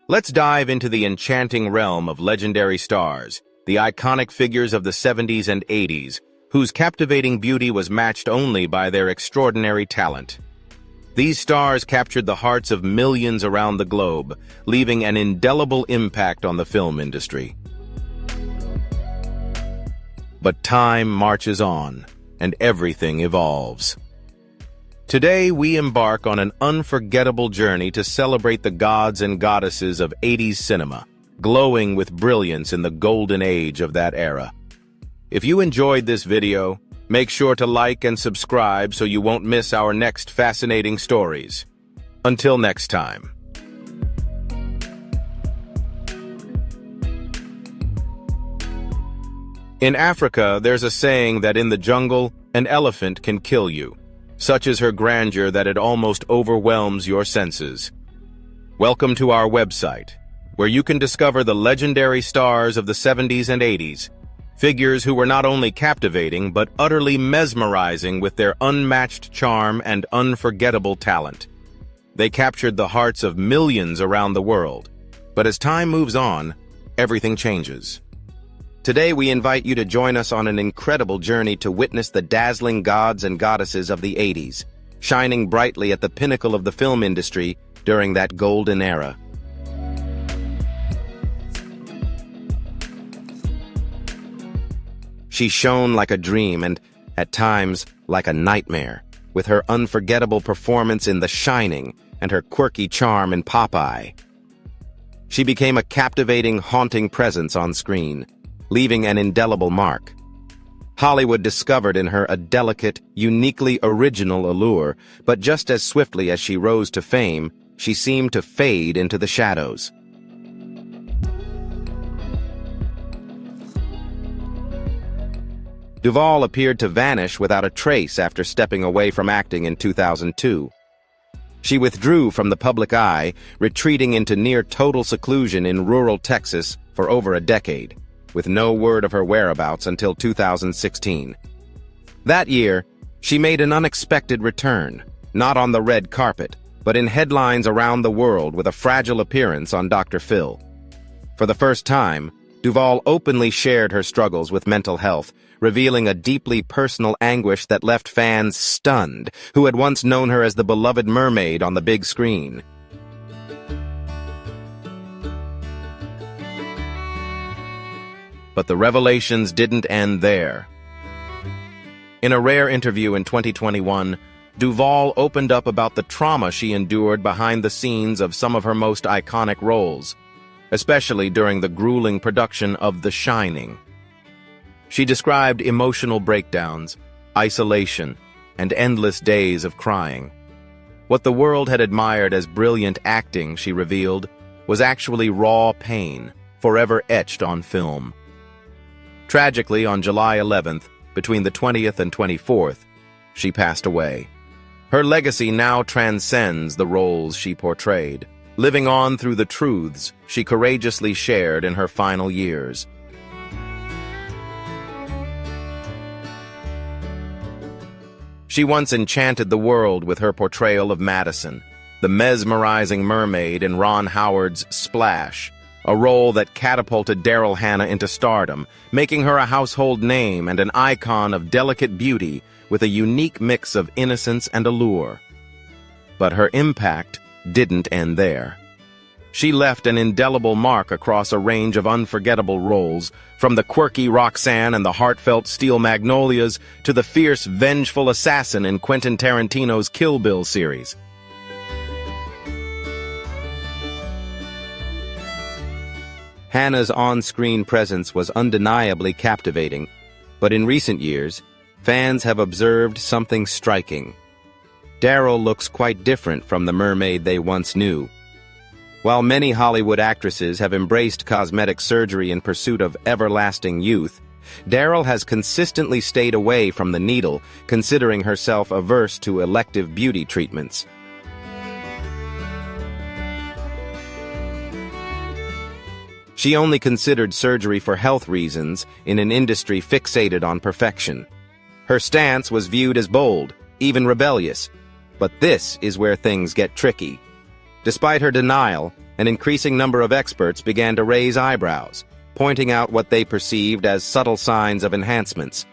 Let's dive into the enchanting realm of legendary stars, the iconic figures of the 70s and 80s, whose captivating beauty was matched only by their extraordinary talent. These stars captured the hearts of millions around the globe, leaving an indelible impact on the film industry. But time marches on, and everything evolves. Today, we embark on an unforgettable journey to celebrate the gods and goddesses of 80s cinema, glowing with brilliance in the golden age of that era. If you enjoyed this video, make sure to like and subscribe so you won't miss our next fascinating stories. Until next time. In Africa, there's a saying that in the jungle, an elephant can kill you. Such is her grandeur that it almost overwhelms your senses. Welcome to our website, where you can discover the legendary stars of the 70s and 80s, figures who were not only captivating but utterly mesmerizing with their unmatched charm and unforgettable talent. They captured the hearts of millions around the world, but as time moves on, everything changes. Today, we invite you to join us on an incredible journey to witness the dazzling gods and goddesses of the 80s, shining brightly at the pinnacle of the film industry during that golden era. She shone like a dream and, at times, like a nightmare, with her unforgettable performance in The Shining and her quirky charm in Popeye. She became a captivating, haunting presence on screen, leaving an indelible mark. Hollywood discovered in her a delicate, uniquely original allure, but just as swiftly as she rose to fame, she seemed to fade into the shadows. Duval appeared to vanish without a trace after stepping away from acting in 2002. She withdrew from the public eye, retreating into near-total seclusion in rural Texas for over a decade, with no word of her whereabouts until 2016. That year, she made an unexpected return, not on the red carpet, but in headlines around the world with a fragile appearance on Dr. Phil. For the first time, Duval openly shared her struggles with mental health, revealing a deeply personal anguish that left fans stunned, who had once known her as the beloved mermaid on the big screen. But the revelations didn't end there. In a rare interview in 2021, Duval opened up about the trauma she endured behind the scenes of some of her most iconic roles, especially during the grueling production of The Shining. She described emotional breakdowns, isolation, and endless days of crying. What the world had admired as brilliant acting, she revealed, was actually raw pain, forever etched on film. Tragically, on July 11th, between the 20th and 24th, she passed away. Her legacy now transcends the roles she portrayed, living on through the truths she courageously shared in her final years. She once enchanted the world with her portrayal of Madison, the mesmerizing mermaid in Ron Howard's Splash, a role that catapulted Daryl Hannah into stardom, making her a household name and an icon of delicate beauty with a unique mix of innocence and allure. But her impact didn't end there. She left an indelible mark across a range of unforgettable roles, from the quirky Roxanne and the heartfelt Steel Magnolias to the fierce, vengeful assassin in Quentin Tarantino's Kill Bill series. Hannah's on-screen presence was undeniably captivating, but in recent years, fans have observed something striking. Daryl looks quite different from the mermaid they once knew. While many Hollywood actresses have embraced cosmetic surgery in pursuit of everlasting youth, Daryl has consistently stayed away from the needle, considering herself averse to elective beauty treatments. She only considered surgery for health reasons in an industry fixated on perfection. Her stance was viewed as bold, even rebellious. But this is where things get tricky. Despite her denial, an increasing number of experts began to raise eyebrows, pointing out what they perceived as subtle signs of enhancements: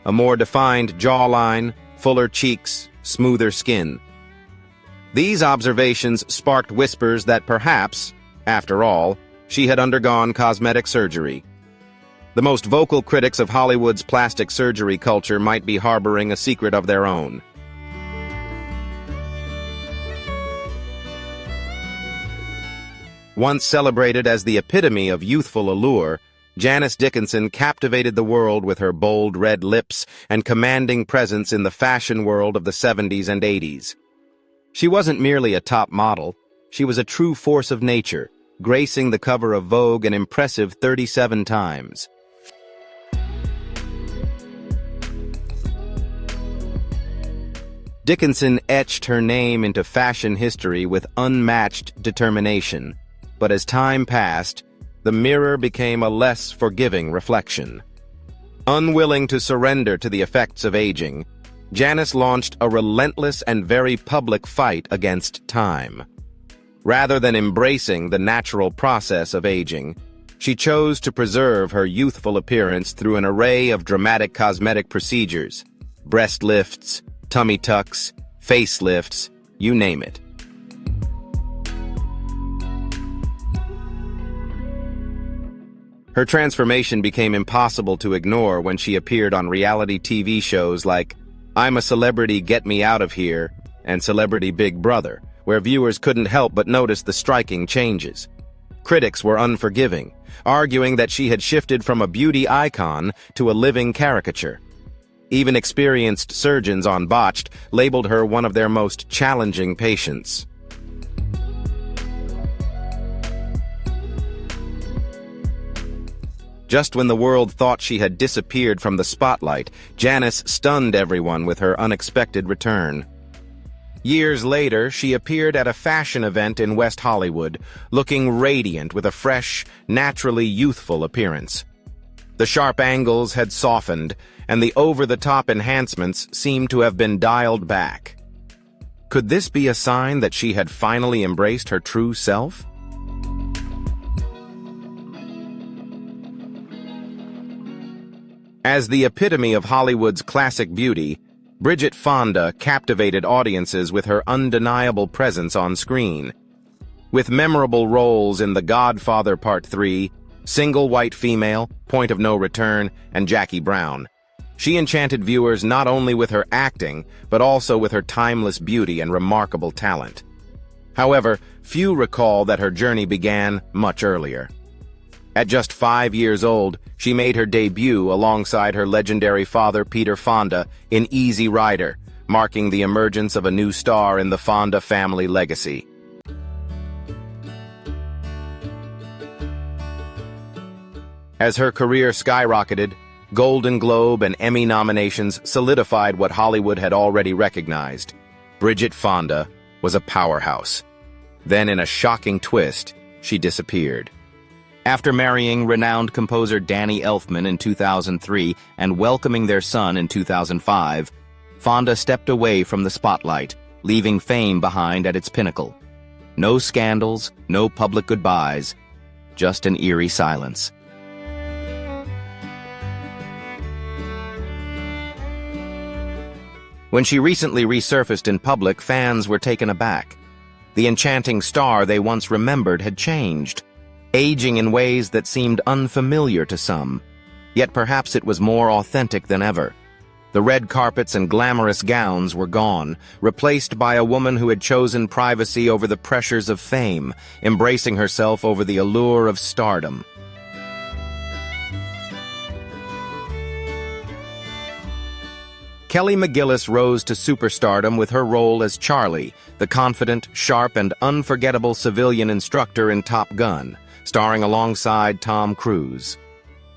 a more defined jawline, fuller cheeks, smoother skin. These observations sparked whispers that perhaps, after all, she had undergone cosmetic surgery. The most vocal critics of Hollywood's plastic surgery culture might be harboring a secret of their own. Once celebrated as the epitome of youthful allure, Janice Dickinson captivated the world with her bold red lips and commanding presence in the fashion world of the 70s and 80s. She wasn't merely a top model, she was a true force of nature, gracing the cover of Vogue an impressive 37 times. Dickinson etched her name into fashion history with unmatched determination. But as time passed, the mirror became a less forgiving reflection. Unwilling to surrender to the effects of aging, Janice launched a relentless and very public fight against time. Rather than embracing the natural process of aging, she chose to preserve her youthful appearance through an array of dramatic cosmetic procedures: breast lifts, tummy tucks, facelifts, you name it. Her transformation became impossible to ignore when she appeared on reality TV shows like I'm a Celebrity, Get Me Out of Here and Celebrity Big Brother, where viewers couldn't help but notice the striking changes. Critics were unforgiving, arguing that she had shifted from a beauty icon to a living caricature. Even experienced surgeons on Botched labeled her one of their most challenging patients. Just when the world thought she had disappeared from the spotlight, Janice stunned everyone with her unexpected return. Years later, she appeared at a fashion event in West Hollywood, looking radiant with a fresh, naturally youthful appearance. The sharp angles had softened, and the over-the-top enhancements seemed to have been dialed back. Could this be a sign that she had finally embraced her true self? As the epitome of Hollywood's classic beauty, Bridget Fonda captivated audiences with her undeniable presence on screen. With memorable roles in The Godfather Part 3, Single White Female, Point of No Return, and Jackie Brown, she enchanted viewers not only with her acting, but also with her timeless beauty and remarkable talent. However, few recall that her journey began much earlier. At just 5 years old, she made her debut alongside her legendary father Peter Fonda in Easy Rider, marking the emergence of a new star in the Fonda family legacy. As her career skyrocketed, Golden Globe and Emmy nominations solidified what Hollywood had already recognized. Bridget Fonda was a powerhouse. Then, in a shocking twist, she disappeared. After marrying renowned composer Danny Elfman in 2003 and welcoming their son in 2005, Fonda stepped away from the spotlight, leaving fame behind at its pinnacle. No scandals, no public goodbyes, just an eerie silence. When she recently resurfaced in public, fans were taken aback. The enchanting star they once remembered had changed, aging in ways that seemed unfamiliar to some. Yet perhaps it was more authentic than ever. The red carpets and glamorous gowns were gone, replaced by a woman who had chosen privacy over the pressures of fame, embracing herself over the allure of stardom. Kelly McGillis rose to superstardom with her role as Charlie, the confident, sharp, and unforgettable civilian instructor in Top Gun, starring alongside Tom Cruise.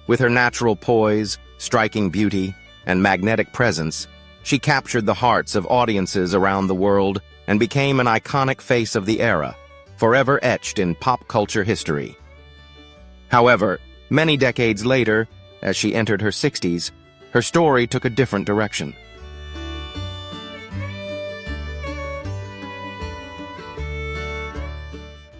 With her natural poise, striking beauty, and magnetic presence, she captured the hearts of audiences around the world and became an iconic face of the era, forever etched in pop culture history. However, many decades later, as she entered her 60s, her story took a different direction.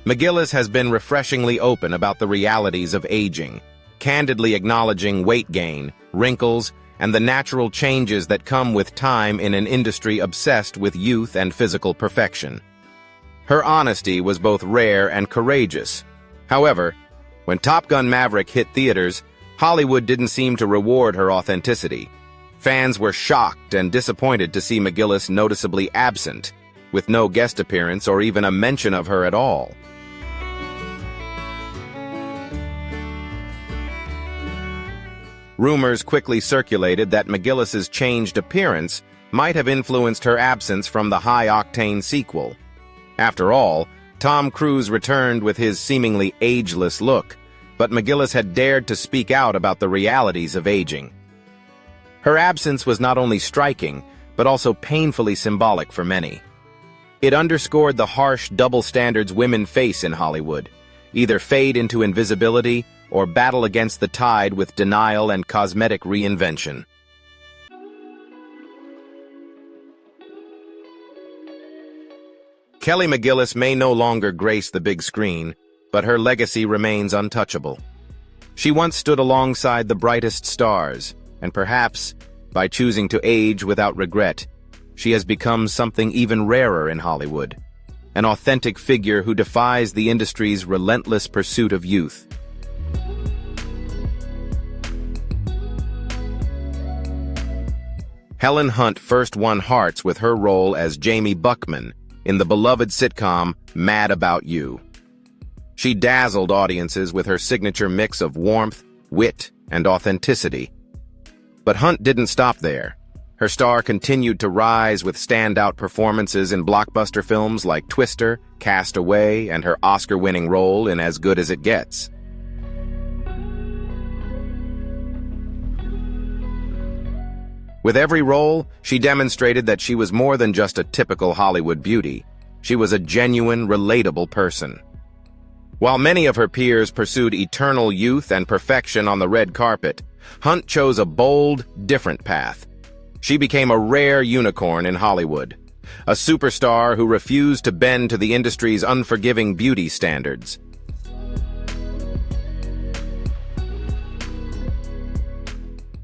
McGillis has been refreshingly open about the realities of aging, candidly acknowledging weight gain, wrinkles, and the natural changes that come with time in an industry obsessed with youth and physical perfection. Her honesty was both rare and courageous. However, when Top Gun: Maverick hit theaters, Hollywood didn't seem to reward her authenticity. Fans were shocked and disappointed to see McGillis noticeably absent, with no guest appearance or even a mention of her at all. Rumors quickly circulated that McGillis's changed appearance might have influenced her absence from the high-octane sequel. After all, Tom Cruise returned with his seemingly ageless look, but McGillis had dared to speak out about the realities of aging. Her absence was not only striking, but also painfully symbolic for many. It underscored the harsh double standards women face in Hollywood, either fade into invisibility or battle against the tide with denial and cosmetic reinvention. Kelly McGillis may no longer grace the big screen, but her legacy remains untouchable. She once stood alongside the brightest stars, and perhaps, by choosing to age without regret, she has become something even rarer in Hollywood, an authentic figure who defies the industry's relentless pursuit of youth. Helen Hunt first won hearts with her role as Jamie Buckman in the beloved sitcom Mad About You. She dazzled audiences with her signature mix of warmth, wit, and authenticity. But Hunt didn't stop there. Her star continued to rise with standout performances in blockbuster films like Twister, Cast Away, and her Oscar-winning role in As Good as It Gets. With every role, she demonstrated that she was more than just a typical Hollywood beauty. She was a genuine, relatable person. While many of her peers pursued eternal youth and perfection on the red carpet, Hunt chose a bold, different path. She became a rare unicorn in Hollywood, a superstar who refused to bend to the industry's unforgiving beauty standards.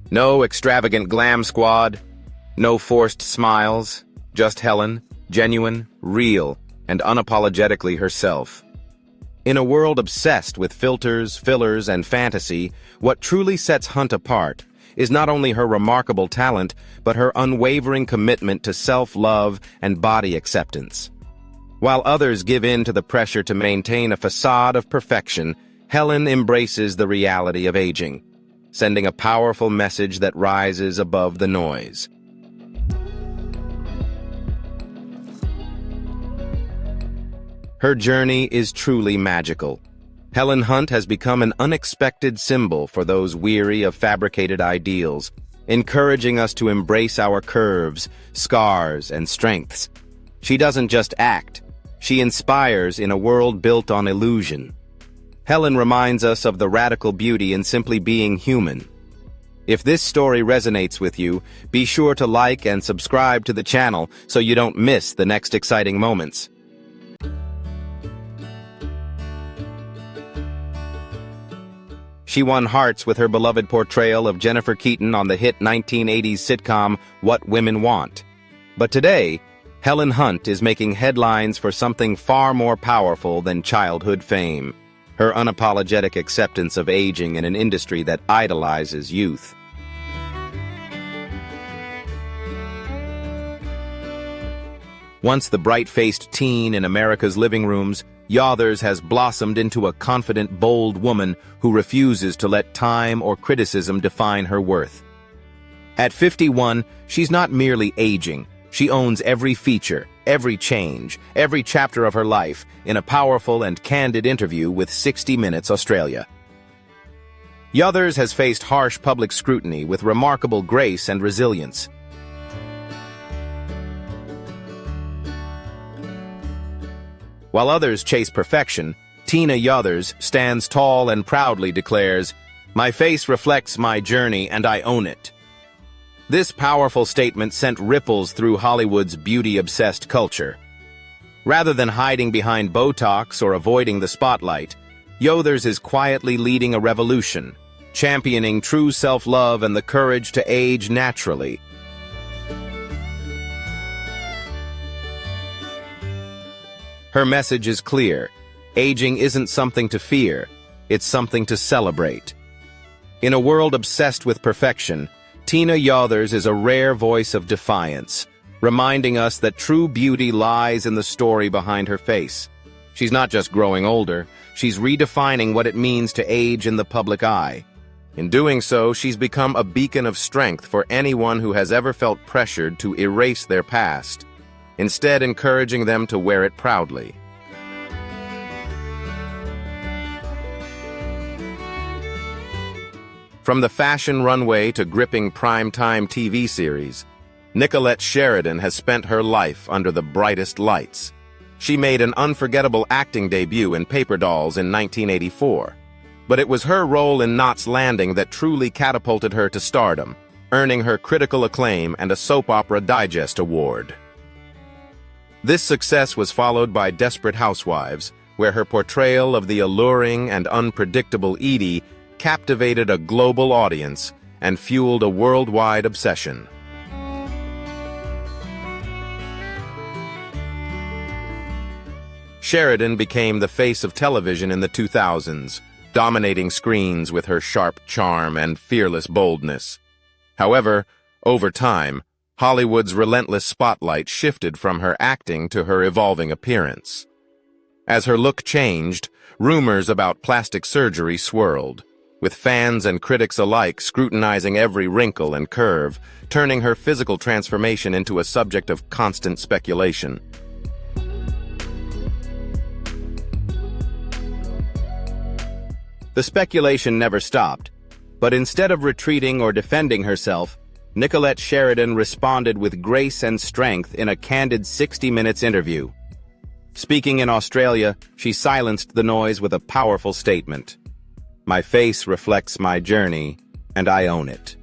No extravagant glam squad, no forced smiles, just Helen, genuine, real, and unapologetically herself. In a world obsessed with filters, fillers, and fantasy, what truly sets Hunt apart is not only her remarkable talent, but her unwavering commitment to self-love and body acceptance. While others give in to the pressure to maintain a facade of perfection, Helen embraces the reality of aging, sending a powerful message that rises above the noise. Her journey is truly magical. Helen Hunt has become an unexpected symbol for those weary of fabricated ideals, encouraging us to embrace our curves, scars, and strengths. She doesn't just act, she inspires in a world built on illusion. Helen reminds us of the radical beauty in simply being human. If this story resonates with you, be sure to like and subscribe to the channel so you don't miss the next exciting moments. She won hearts with her beloved portrayal of Jennifer Keaton on the hit 1980s sitcom What Women Want. But today, Helen Hunt is making headlines for something far more powerful than childhood fame: her unapologetic acceptance of aging in an industry that idolizes youth. Once the bright-faced teen in America's living rooms, Yothers has blossomed into a confident, bold woman who refuses to let time or criticism define her worth. At 51, she's not merely aging. She owns every feature, every change, every chapter of her life in a powerful and candid interview with 60 Minutes Australia. Yothers has faced harsh public scrutiny with remarkable grace and resilience. While others chase perfection, Tina Yothers stands tall and proudly declares, "My face reflects my journey and I own it." This powerful statement sent ripples through Hollywood's beauty-obsessed culture. Rather than hiding behind Botox or avoiding the spotlight, Yothers is quietly leading a revolution, championing true self-love and the courage to age naturally. Her message is clear. Aging isn't something to fear, it's something to celebrate. In a world obsessed with perfection, Tina Yothers is a rare voice of defiance, reminding us that true beauty lies in the story behind her face. She's not just growing older, she's redefining what it means to age in the public eye. In doing so, she's become a beacon of strength for anyone who has ever felt pressured to erase their past, instead encouraging them to wear it proudly. From the fashion runway to gripping primetime TV series, Nicolette Sheridan has spent her life under the brightest lights. She made an unforgettable acting debut in Paper Dolls in 1984. But it was her role in Knots Landing that truly catapulted her to stardom, earning her critical acclaim and a Soap Opera Digest award. This success was followed by Desperate Housewives, where her portrayal of the alluring and unpredictable Edie captivated a global audience and fueled a worldwide obsession. Sheridan became the face of television in the 2000s, dominating screens with her sharp charm and fearless boldness. However, over time, Hollywood's relentless spotlight shifted from her acting to her evolving appearance. As her look changed, rumors about plastic surgery swirled, with fans and critics alike scrutinizing every wrinkle and curve, turning her physical transformation into a subject of constant speculation. The speculation never stopped, but instead of retreating or defending herself, Nicolette Sheridan responded with grace and strength in a candid 60 Minutes interview. Speaking in Australia, she silenced the noise with a powerful statement. "My face reflects my journey, and I own it."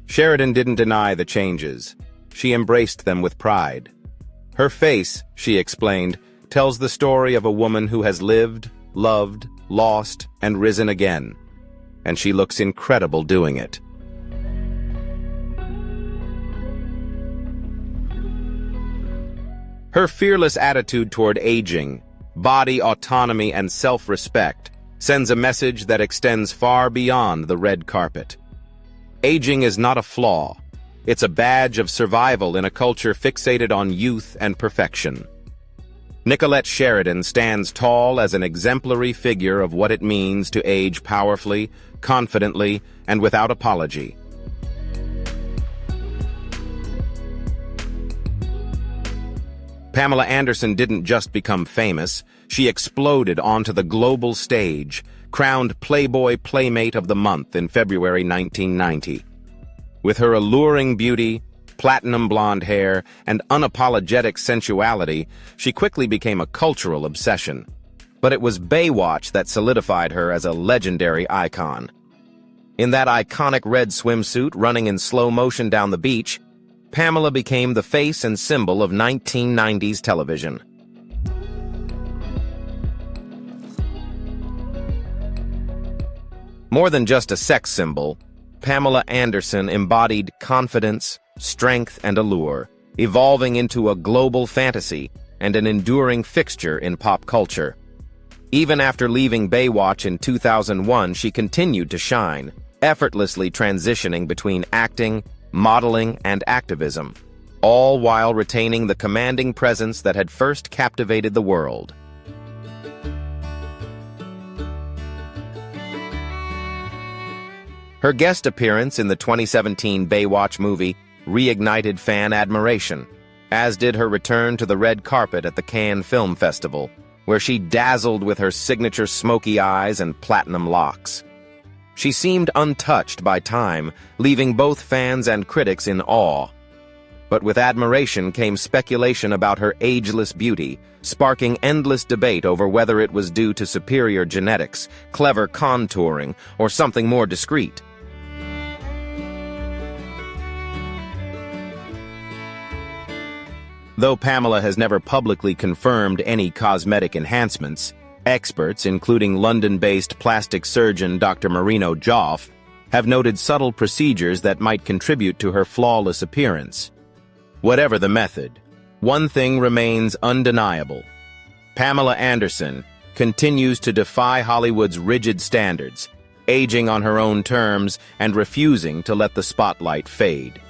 Sheridan didn't deny the changes. She embraced them with pride. Her face, she explained, tells the story of a woman who has lived, loved, lost, and risen again. And she looks incredible doing it. Her fearless attitude toward aging, body autonomy, and self-respect sends a message that extends far beyond the red carpet. Aging is not a flaw. It's a badge of survival in a culture fixated on youth and perfection. Nicolette Sheridan stands tall as an exemplary figure of what it means to age powerfully, confidently, and without apology. Pamela Anderson didn't just become famous, she exploded onto the global stage, crowned Playboy Playmate of the Month in February 1990. With her alluring beauty, platinum blonde hair, and unapologetic sensuality, she quickly became a cultural obsession. But it was Baywatch that solidified her as a legendary icon. In that iconic red swimsuit running in slow motion down the beach, Pamela became the face and symbol of 1990s television. More than just a sex symbol, Pamela Anderson embodied confidence, strength, and allure, evolving into a global fantasy and an enduring fixture in pop culture. Even after leaving Baywatch in 2001, she continued to shine, effortlessly transitioning between acting, modeling, and activism, all while retaining the commanding presence that had first captivated the world. Her guest appearance in the 2017 Baywatch movie reignited fan admiration, as did her return to the red carpet at the Cannes Film Festival, where she dazzled with her signature smoky eyes and platinum locks. She seemed untouched by time, leaving both fans and critics in awe. But with admiration came speculation about her ageless beauty, sparking endless debate over whether it was due to superior genetics, clever contouring, or something more discreet. Though Pamela has never publicly confirmed any cosmetic enhancements, experts, including London-based plastic surgeon Dr. Marino Joff, have noted subtle procedures that might contribute to her flawless appearance. Whatever the method, one thing remains undeniable. Pamela Anderson continues to defy Hollywood's rigid standards, aging on her own terms and refusing to let the spotlight fade.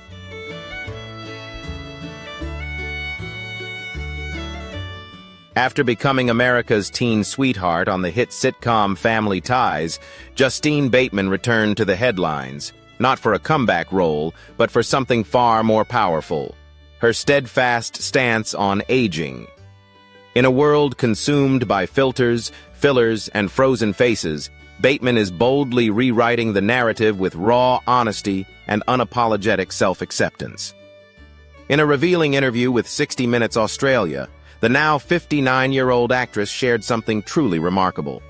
After becoming America's teen sweetheart on the hit sitcom Family Ties, Justine Bateman returned to the headlines, not for a comeback role, but for something far more powerful: her steadfast stance on aging. In a world consumed by filters, fillers, and frozen faces, Bateman is boldly rewriting the narrative with raw honesty and unapologetic self-acceptance. In a revealing interview with 60 Minutes Australia, the now 59-year-old actress shared something truly remarkable.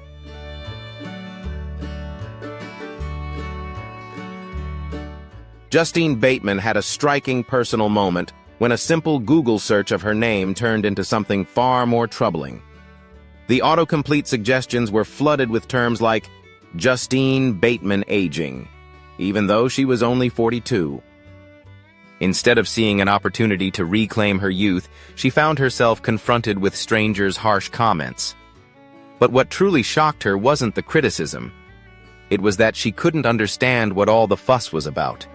Justine Bateman had a striking personal moment when a simple Google search of her name turned into something far more troubling. The autocomplete suggestions were flooded with terms like Justine Bateman aging, even though she was only 42. Instead of seeing an opportunity to reclaim her youth, she found herself confronted with strangers' harsh comments. But what truly shocked her wasn't the criticism. It was that she couldn't understand what all the fuss was about.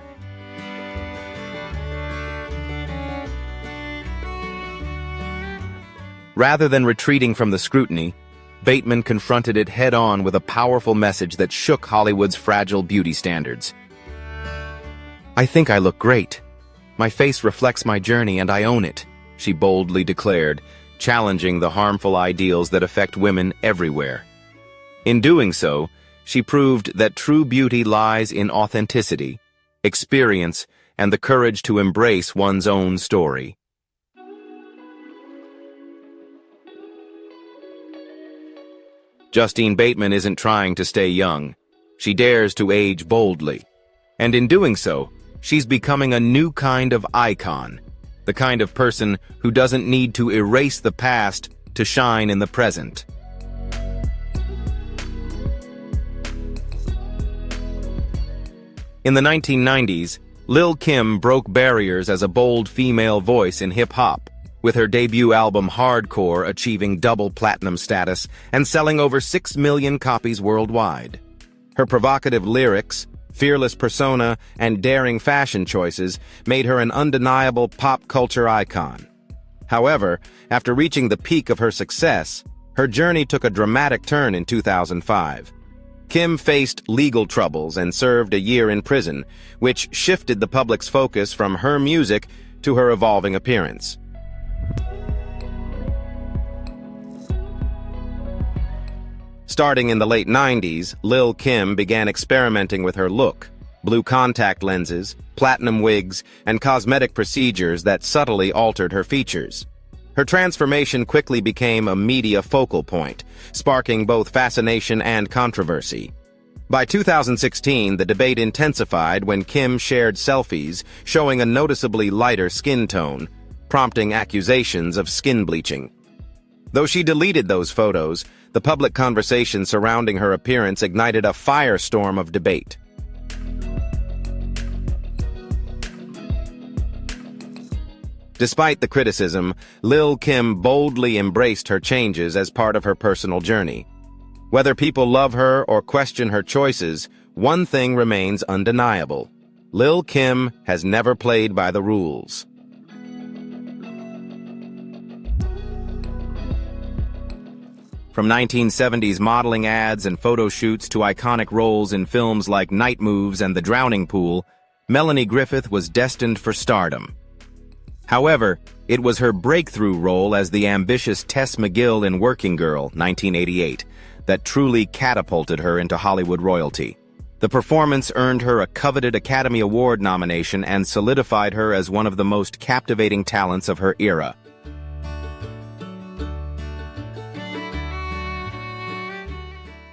Rather than retreating from the scrutiny, Bateman confronted it head-on with a powerful message that shook Hollywood's fragile beauty standards. "I think I look great. My face reflects my journey and I own it," she boldly declared, challenging the harmful ideals that affect women everywhere. In doing so, she proved that true beauty lies in authenticity, experience, and the courage to embrace one's own story. Justine Bateman isn't trying to stay young. She dares to age boldly. And in doing so, she's becoming a new kind of icon, the kind of person who doesn't need to erase the past to shine in the present. In the 1990s, Lil Kim broke barriers as a bold female voice in hip-hop, with her debut album Hardcore achieving double platinum status and selling over 6 million copies worldwide. Her provocative lyrics, fearless persona, and daring fashion choices made her an undeniable pop culture icon. However, after reaching the peak of her success, her journey took a dramatic turn in 2005. Kim faced legal troubles and served a year in prison, which shifted the public's focus from her music to her evolving appearance. Starting in the late 90s, Lil Kim began experimenting with her look: blue contact lenses, platinum wigs, and cosmetic procedures that subtly altered her features. Her transformation quickly became a media focal point, sparking both fascination and controversy. By 2016, the debate intensified when Kim shared selfies showing a noticeably lighter skin tone, prompting accusations of skin bleaching. Though she deleted those photos, the public conversation surrounding her appearance ignited a firestorm of debate. Despite the criticism, Lil Kim boldly embraced her changes as part of her personal journey. Whether people love her or question her choices, one thing remains undeniable: Lil Kim has never played by the rules. From 1970s modeling ads and photo shoots to iconic roles in films like Night Moves and The Drowning Pool, Melanie Griffith was destined for stardom. However, it was her breakthrough role as the ambitious Tess McGill in Working Girl, 1988, that truly catapulted her into Hollywood royalty. The performance earned her a coveted Academy Award nomination and solidified her as one of the most captivating talents of her era.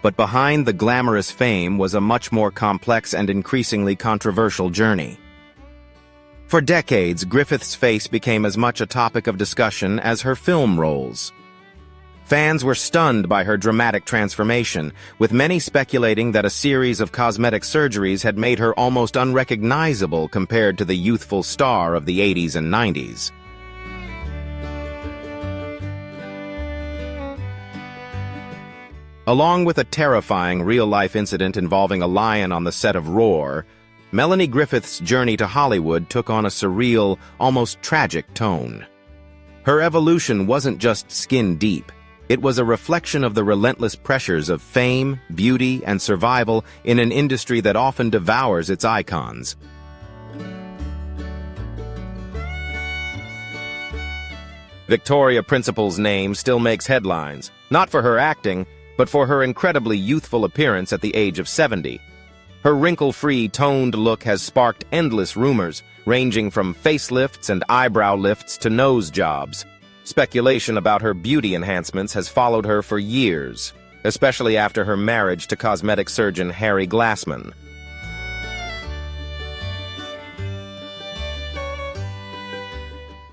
But behind the glamorous fame was a much more complex and increasingly controversial journey. For decades, Griffith's face became as much a topic of discussion as her film roles. Fans were stunned by her dramatic transformation, with many speculating that a series of cosmetic surgeries had made her almost unrecognizable compared to the youthful star of the 80s and 90s. Along with a terrifying real-life incident involving a lion on the set of Roar, Melanie Griffith's journey to Hollywood took on a surreal, almost tragic tone. Her evolution wasn't just skin-deep. It was a reflection of the relentless pressures of fame, beauty, and survival in an industry that often devours its icons. Victoria Principal's name still makes headlines, not for her acting, but for her incredibly youthful appearance at the age of 70. Her wrinkle-free, toned look has sparked endless rumors, ranging from facelifts and eyebrow lifts to nose jobs. Speculation about her beauty enhancements has followed her for years, especially after her marriage to cosmetic surgeon Harry Glassman.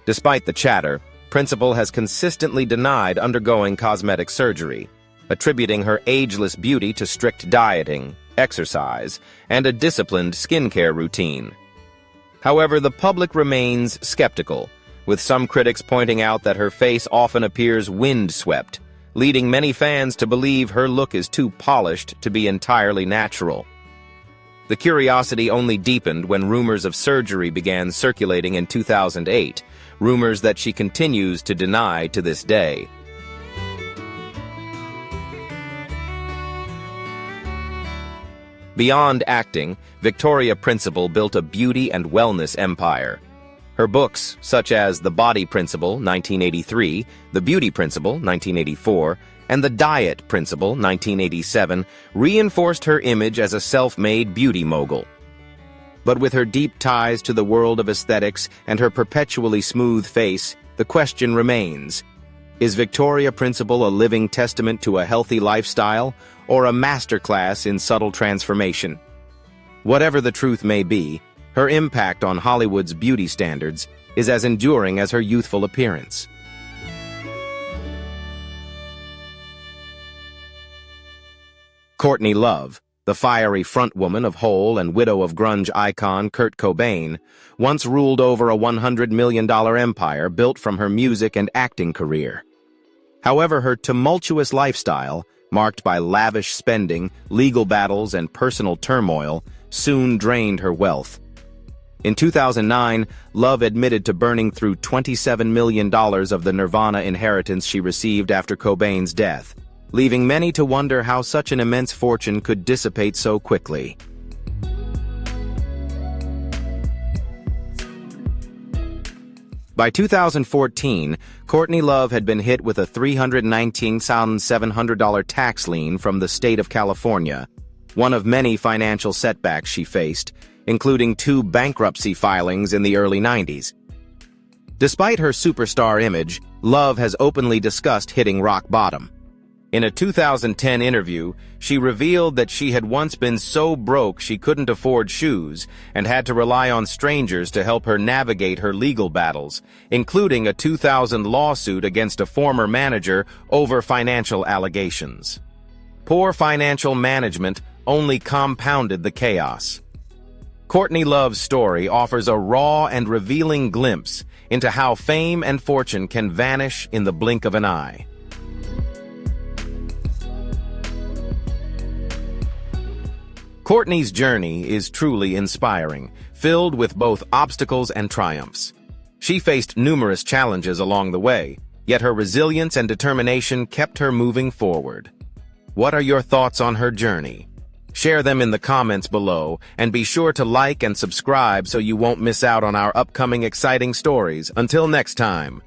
Despite the chatter, Principal has consistently denied undergoing cosmetic surgery, attributing her ageless beauty to strict dieting, exercise, and a disciplined skincare routine. However, the public remains skeptical, with some critics pointing out that her face often appears windswept, leading many fans to believe her look is too polished to be entirely natural. The curiosity only deepened when rumors of surgery began circulating in 2008, rumors that she continues to deny to this day. Beyond acting, Victoria Principal built a beauty and wellness empire. Her books, such as The Body Principle, 1983, The Beauty Principle, 1984, and The Diet Principle, 1987, reinforced her image as a self-made beauty mogul. But with her deep ties to the world of aesthetics and her perpetually smooth face, the question remains: is Victoria Principal a living testament to a healthy lifestyle, or a masterclass in subtle transformation? Whatever the truth may be, her impact on Hollywood's beauty standards is as enduring as her youthful appearance. Courtney Love, the fiery frontwoman of Hole and widow of grunge icon Kurt Cobain, once ruled over a $100 million empire built from her music and acting career. However, her tumultuous lifestyle, marked by lavish spending, legal battles, and personal turmoil, soon drained her wealth. In 2009, Love admitted to burning through $27 million of the Nirvana inheritance she received after Cobain's death, leaving many to wonder how such an immense fortune could dissipate so quickly. By 2014, Courtney Love had been hit with a $319,700 tax lien from the state of California, one of many financial setbacks she faced, including 2 bankruptcy filings in the early 90s. Despite her superstar image, Love has openly discussed hitting rock bottom. In a 2010 interview, she revealed that she had once been so broke she couldn't afford shoes and had to rely on strangers to help her navigate her legal battles, including a 2000 lawsuit against a former manager over financial allegations. Poor financial management only compounded the chaos. Courtney Love's story offers a raw and revealing glimpse into how fame and fortune can vanish in the blink of an eye. Courtney's journey is truly inspiring, filled with both obstacles and triumphs. She faced numerous challenges along the way, yet her resilience and determination kept her moving forward. What are your thoughts on her journey? Share them in the comments below, and be sure to like and subscribe so you won't miss out on our upcoming exciting stories. Until next time.